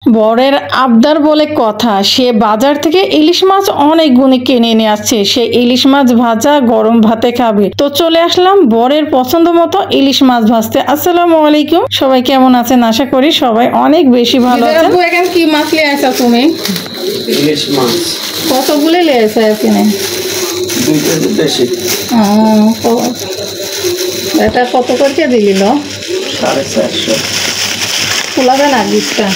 বরের আবদার বলে কথা, সে বাজার থেকে ইলিশ মাছ অনেক গুণে কিনে নিয়ে আসছে। সে ইলিশ মাছ ভাজা গরম ভাতে খাবে। তো চলে আসলাম বরের পছন্দ মতো ইলিশ মাছ ভাজতে। আসসালামু আলাইকুম, সবাই কেমন আছেন? আশা করি সবাই অনেক বেশি ভালো আছেন। এখন কি মাছ নিয়ে আসা তুমি? ইলিশ মাছ কতগুলো নিয়ে আসা কিনে? 2 কেজি বেশি। এটা কত করে দিল? 450। খোলাবে না বীজটা?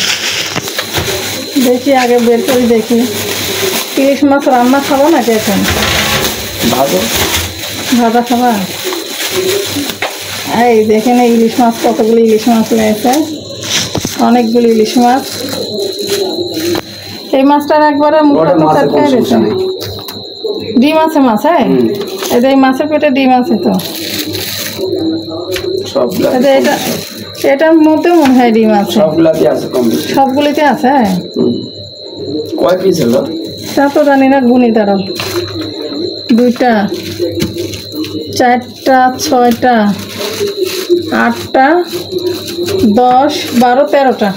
দেখি আগে বের করে দেখি। ইলিশ মাছ রান্না খাবো নাকি এখন? ভাজা খাবা? এই দেখেন ইলিশ মাছ, কতগুলো ইলিশ মাছ লেগেছে, অনেকগুলো ইলিশ মাছ। এই মাছটার একবারে মুখটা চাটকাই দিয়েছে। ডিম আছে মাছ? হ্যাঁ, এই মাছের পেটে ডিম আছে তো। এটা এটার মধ্যে মনে হয় ডিম আছে। সবগুলিতে আছে। কয় পিস হলো তা তো জানি না, গুনি তারা। 2টা, 4টা, 6টা, 8টা, 10, 12, 13টা।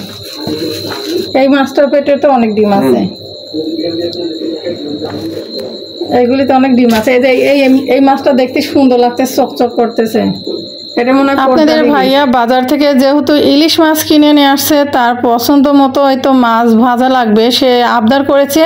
এই মাছটার পেটে তো অনেক ডিম আছে। এইগুলিতে অনেক ডিম আছে। এই যে এই মাছটা দেখতে সুন্দর লাগতেছে, চকচক করতেছে। এটা মনে হয় আপনাদের ভাইয়া বাজার থেকে যেহেতু ইলিশ মাছ কিনে নিয়ে আসছে, তার পছন্দ মতো হয়তো মাছ ভাজা লাগবে। সে আবদার করেছে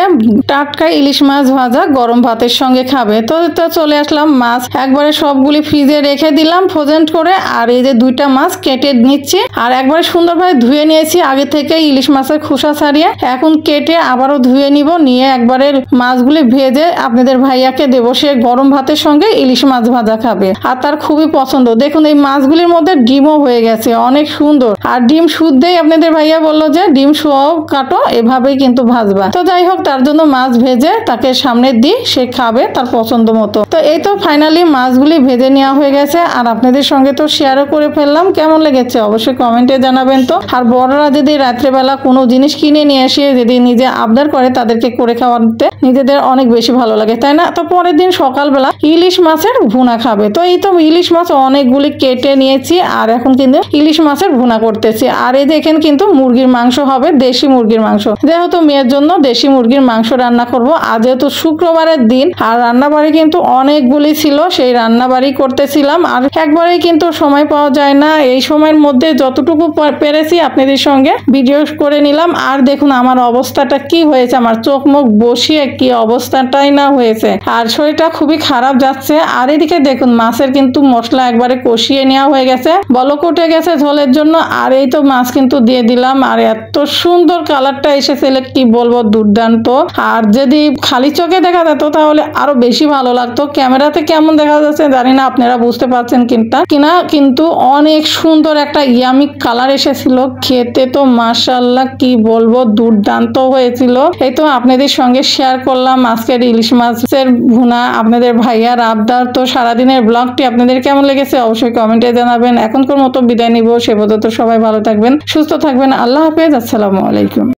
টাটকা ইলিশ মাছ ভাজা গরম ভাতের সঙ্গে খাবে। তো চলে আসলাম, মাছ একবারে সবগুলি ফ্রিজে রেখে দিলাম ফ্রোজেন করে। আর এই যে 2টা মাছ কেটে নিচ্ছি, আর একবারে সুন্দরভাবে ধুয়ে নিয়েছি আগে থেকে ইলিশ মাছের খোসা ছাড়িয়ে। এখন কেটে আবারও ধুয়ে নিব, নিয়ে একবারে মাছগুলি ভেজে আপনাদের ভাইয়াকে দেবো। সে গরম ভাতের সঙ্গে ইলিশ মাছ ভাজা খাবে আর তার খুবই পছন্দ। দেখুন এই মাছগুলির মধ্যে ডিমও হয়ে গেছে, অনেক সুন্দর। আর ডিম শুদ্ধই আপনাদের ভাইয়া বললো যে ডিম সহ কাটো, এভাবেই কিন্তু ভাজবা। তো যাই হোক, তার জন্য মাছ ভেজে তাকে সামনে দিই, সে খাবে তার পছন্দ মতো। তো এই তো ফাইনালি মাছগুলি ভেজে নেওয়া হয়ে গেছে, আর আপনাদের সঙ্গে তো শেয়ারও করে ফেললাম। কেমন লেগেছে অবশ্যই কমেন্টে জানাবেন। তো আর বড়রা যদি রাত্রেবেলা কোনো জিনিস কিনে নিয়ে এসে যদি নিজে আবদার করে, তাদেরকে করে খাওয়াতে নিজেদের অনেক বেশি ভালো লাগে, তাই না? তো পরের দিন সকালবেলা ইলিশ মাছের ভুনা খাবে। তো এই তো ইলিশ মাছ অনেকগুলি কেটে নিয়েছি, আর এখন কিন্তু ইলিশ মাছের ভুনা করতেছি। আর এই দেখেন কিন্তু মুরগির মাংস হবে, দেশি মুরগির মাংস। যেহেতু মেয়ের জন্য দেশি মুরগির মাংস রান্না করব, আর যেহেতু শুক্রবারের দিন আর রান্নাবাড়ি কিন্তু অনেকগুলি ছিল, সেই রান্নাবাড়ি করতেছিলাম। আর একবারেই কিন্তু সময় পাওয়া যায় না, এই সময়ের মধ্যে যতটুকু পেরেছি আপনাদের সঙ্গে ভিডিও করে নিলাম। আর দেখুন আমার অবস্থাটা কি হয়েছে, আমার চোখ মুখ বসিয়ে কি অবস্থাটাই না হয়েছে, আর শরীরটা খুবই খারাপ যাচ্ছে। আর এদিকে দেখুন মাছের কিন্তু মশলা একবারে কষিয়ে নেওয়া হয়ে গেছে, বলক উঠে গেছে ঝোলের জন্য। আর এই তো মাছ কিন্তু দিয়ে দিলাম, আর এত সুন্দর কালারটা এসেছিল কি বলবো, দুর্দান্ত। আর যদি খালি চোখে দেখা যেত তাহলে আরো বেশি ভালো লাগতো। ক্যামেরাতে কেমন দেখা যাচ্ছে জানি না, আপনারা বুঝতে পারছেন কিনা, কিন্তু অনেক সুন্দর একটা ইয়ামি কালার এসেছিল। খেতে তো মাশাআল্লাহ কি বলবো, দুর্দান্ত হয়েছিল। এই তো আপনাদের সঙ্গে শেয়ার করলাম আজকের ইলিশ মাছের ভুনা, আপনাদের ভাইয়ার আবদার। তো সারাদিনের ব্লগটি আপনাদের কেমন লেগেছে অবশ্যই কমেন্টে জানাবেন। এখনকার মতো বিদায় নিব, সে পর্যন্ত সবাই ভালো থাকবেন, সুস্থ থাকবেন। আল্লাহ হাফেজ, আসসালামু আলাইকুম।